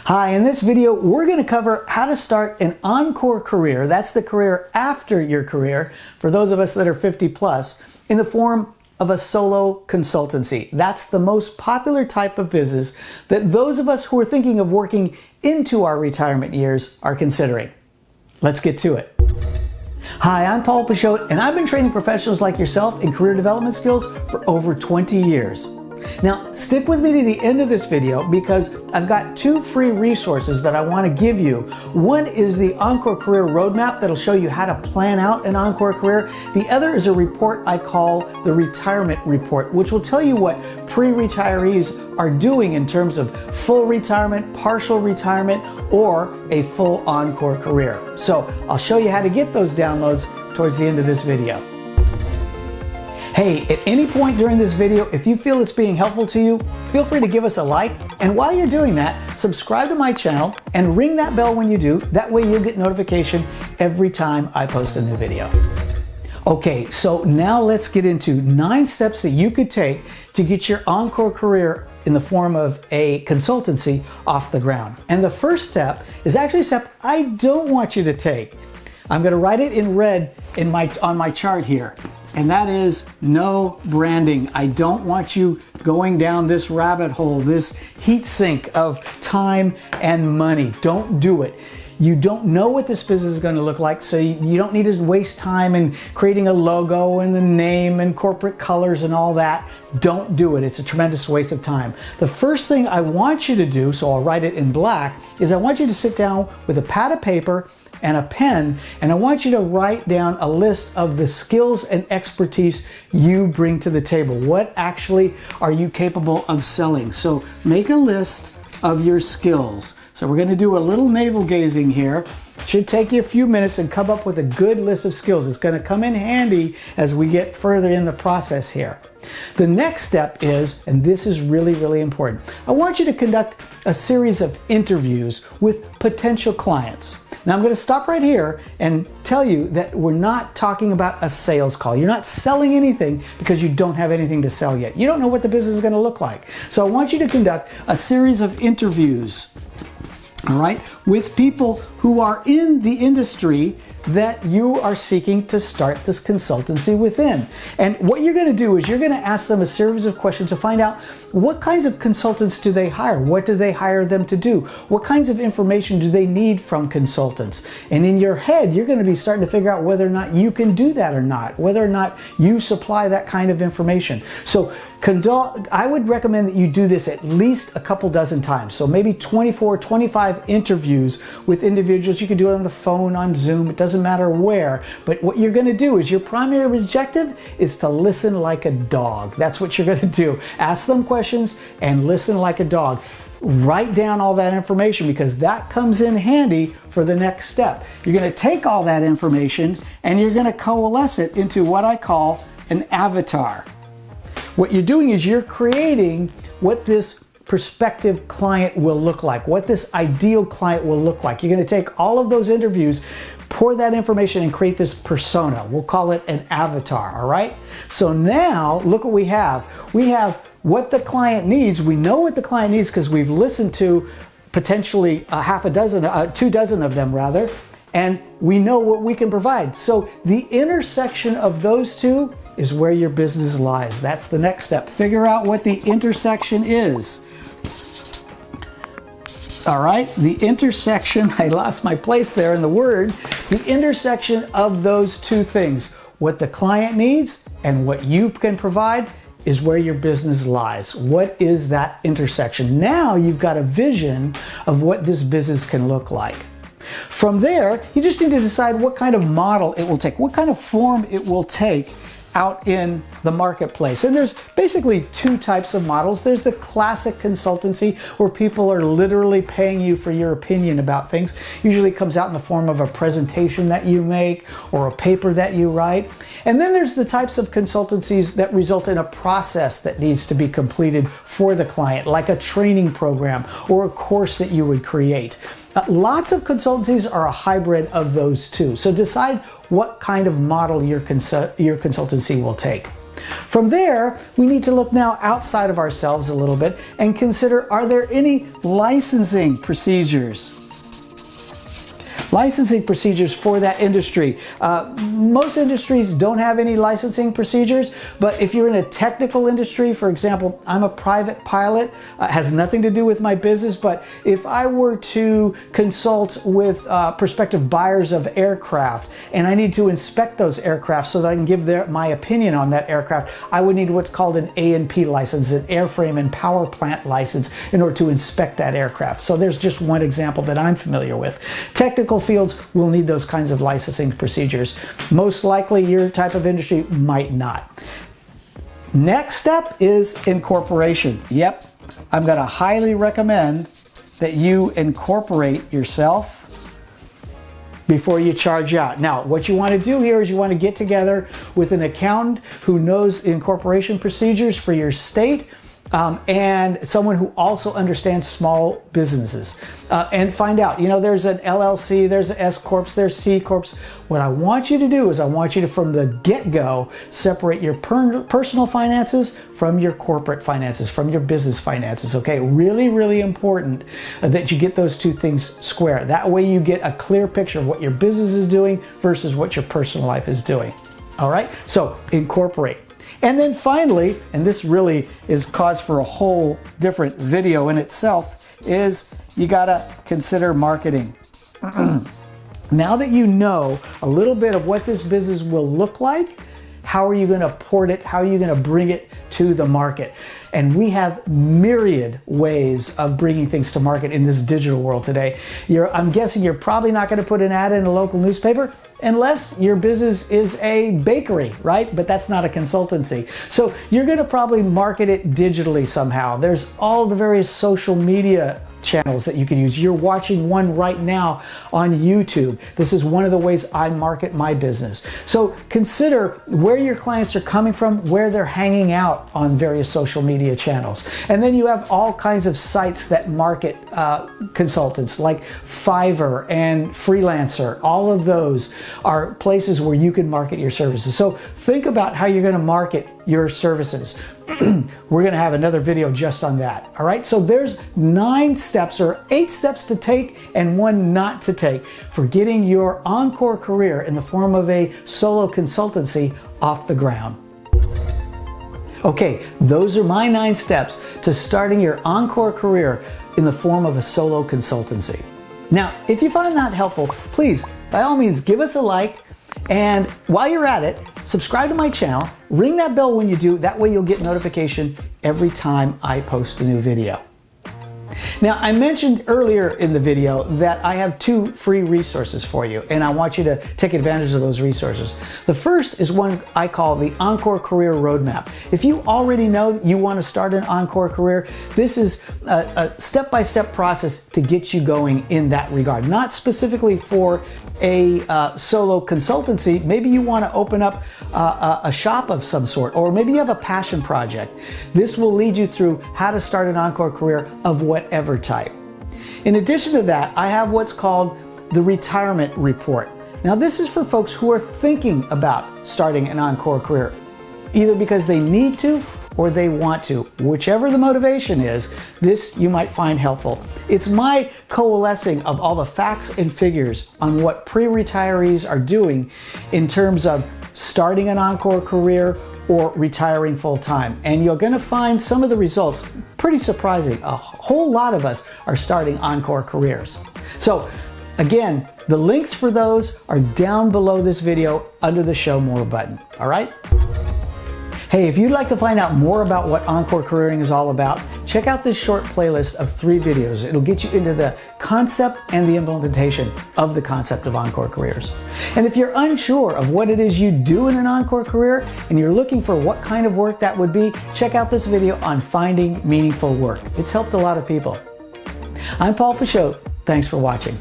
Hi, in this video, we're going to cover how to start an encore career. That's the career after your career for those of us that are 50 plus in the form of a solo consultancy. That's the most popular type of business that those of us who are thinking of working into our retirement years are considering. Let's get to it. Hi, I'm Paul Pichot, and I've been training professionals like yourself in career development skills for over 20 years. Now, stick with me to the end of this video because I've got two free resources that I want to give you. One is the Encore Career Roadmap that'll show you how to plan out an Encore career. The other is a report I call the Retirement Report, which will tell you what pre-retirees are doing in terms of full retirement, partial retirement, or a full Encore career. So I'll show you how to get those downloads towards the end of this video. Hey, at any point during this video, if you feel it's being helpful to you, feel free to give us a like. And while you're doing that, subscribe to my channel and ring that bell when you do. That way you'll get notification every time I post a new video. Okay, so now let's get into 9 steps that you could take to get your Encore career in the form of a consultancy off the ground. And the first step is actually a step I don't want you to take. I'm going to write it in red on my chart here. And that is no branding. I don't want you going down this rabbit hole, this heat sink of time and money. Don't do it. You don't know what this business is going to look like, so you don't need to waste time in creating a logo and the name and corporate colors and all that. Don't do it. It's a tremendous waste of time. The first thing I want you to do, so I'll write it in black, is I want you to sit down with a pad of paper and a pen, and I want you to write down a list of the skills and expertise you bring to the table. What actually are you capable of selling? So make a list of your skills. So we're going to do a little navel gazing here. Should take you a few minutes and come up with a good list of skills. It's going to come in handy as we get further in the process here. The next step is, and this is really, really important, I want you to conduct a series of interviews with potential clients. Now I'm going to stop right here and tell you that we're not talking about a sales call. You're not selling anything because you don't have anything to sell yet. You don't know what the business is going to look like. So I want you to conduct a series of interviews, all right, with people who are in the industry that you are seeking to start this consultancy within. And what you're going to do is you're going to ask them a series of questions to find out what kinds of consultants do they hire? What do they hire them to do? What kinds of information do they need from consultants? And in your head, you're going to be starting to figure out whether or not you can do that or not, whether or not you supply that kind of information. So I would recommend that you do this at least a couple dozen times. So maybe 24, 25 interviews with individuals. You can do it on the phone, on Zoom, it doesn't matter where. But what you're going to do is your primary objective is to listen like a dog. That's what you're going to do. Ask them questions and listen like a dog. Write down all that information because that comes in handy for the next step. You're going to take all that information and you're going to coalesce it into what I call an avatar. What you're doing is you're creating what this prospective client will look like, what this ideal client will look like. You're going to take all of those interviews, pour that information, and create this persona. We'll call it an avatar, all right? So now, look what we have. We have what the client needs. We know what the client needs because we've listened to potentially two dozen of them rather, and we know what we can provide. So the intersection of those two is where your business lies. That's the next step. Figure out what the intersection is. All right, the intersection, I lost my place there in the word, the intersection of those two things, what the client needs and what you can provide, is where your business lies. What is that intersection? Now you've got a vision of what this business can look like. From there, you just need to decide what kind of model it will take, what kind of form it will take out in the marketplace. And there's basically 2 types of models. There's the classic consultancy where people are literally paying you for your opinion about things. Usually comes out in the form of a presentation that you make or a paper that you write. And then there's the types of consultancies that result in a process that needs to be completed for the client, like a training program or a course that you would create. Lots of consultancies are a hybrid of those two. So decide what kind of model your consultancy will take. From there, we need to look now outside of ourselves a little bit and consider, are there any licensing procedures? Licensing procedures for that industry. Most industries don't have any licensing procedures, but if you're in a technical industry, for example, I'm a private pilot, has nothing to do with my business, but if I were to consult with prospective buyers of aircraft and I need to inspect those aircraft so that I can give my opinion on that aircraft, I would need what's called an A&P license, an airframe and power plant license, in order to inspect that aircraft. So there's just one example that I'm familiar with. Technical fields will need those kinds of licensing procedures. Most likely your type of industry might not. Next step is incorporation. Yep, I'm going to highly recommend that you incorporate yourself before you charge out. Now, what you want to do here is you want to get together with an accountant who knows incorporation procedures for your state, and someone who also understands small businesses, and find out, there's an LLC, there's an S Corps, there's C Corps. What I want you to do is I want you to, from the get-go, separate your personal finances from your corporate finances, from your business finances, okay? Really, really important that you get those two things square. That way you get a clear picture of what your business is doing versus what your personal life is doing, all right? So incorporate. And then finally, and this really is cause for a whole different video in itself, is you gotta consider marketing. Now that you know a little bit of what this business will look like, how are you gonna port it? How are you gonna bring it to the market? And we have myriad ways of bringing things to market in this digital world today. I'm guessing you're probably not gonna put an ad in a local newspaper unless your business is a bakery, right? But that's not a consultancy. So you're gonna probably market it digitally somehow. There's all the various social media channels that you can use. You're watching one right now on YouTube. This is one of the ways I market my business. So consider where your clients are coming from, where they're hanging out on various social media channels. And then you have all kinds of sites that market consultants like Fiverr and Freelancer. All of those are places where you can market your services. So think about how you're going to market your services. We're going to have another video just on that. All right, so there's 9 steps or 8 steps to take and 1 not to take for getting your encore career in the form of a solo consultancy off the ground. Okay, those are my 9 steps to starting your encore career in the form of a solo consultancy. Now, if you find that helpful, please, by all means, give us a like. And while you're at it, subscribe to my channel, ring that bell when you do, that way you'll get notification every time I post a new video. Now, I mentioned earlier in the video that I have 2 free resources for you, and I want you to take advantage of those resources. The first is one I call the Encore Career Roadmap. If you already know you want to start an encore career, this is a step-by-step process to get you going in that regard. Not specifically for a solo consultancy. Maybe you want to open up a shop of some sort, or maybe you have a passion project. This will lead you through how to start an encore career of whatever type. In addition to that, I have what's called the Retirement Report. Now, this is for folks who are thinking about starting an encore career, either because they need to or they want to. Whichever the motivation is, this you might find helpful. It's my coalescing of all the facts and figures on what pre-retirees are doing in terms of starting an encore career or retiring full-time. And you're gonna find some of the results pretty surprising. A whole lot of us are starting encore careers. So again, the links for those are down below this video under the Show More button, all right? Hey, if you'd like to find out more about what encore careering is all about, check out this short playlist of 3 videos. It'll get you into the concept and the implementation of the concept of encore careers. And if you're unsure of what it is you do in an encore career and you're looking for what kind of work that would be, check out this video on finding meaningful work. It's helped a lot of people. I'm Paul Pichot. Thanks for watching.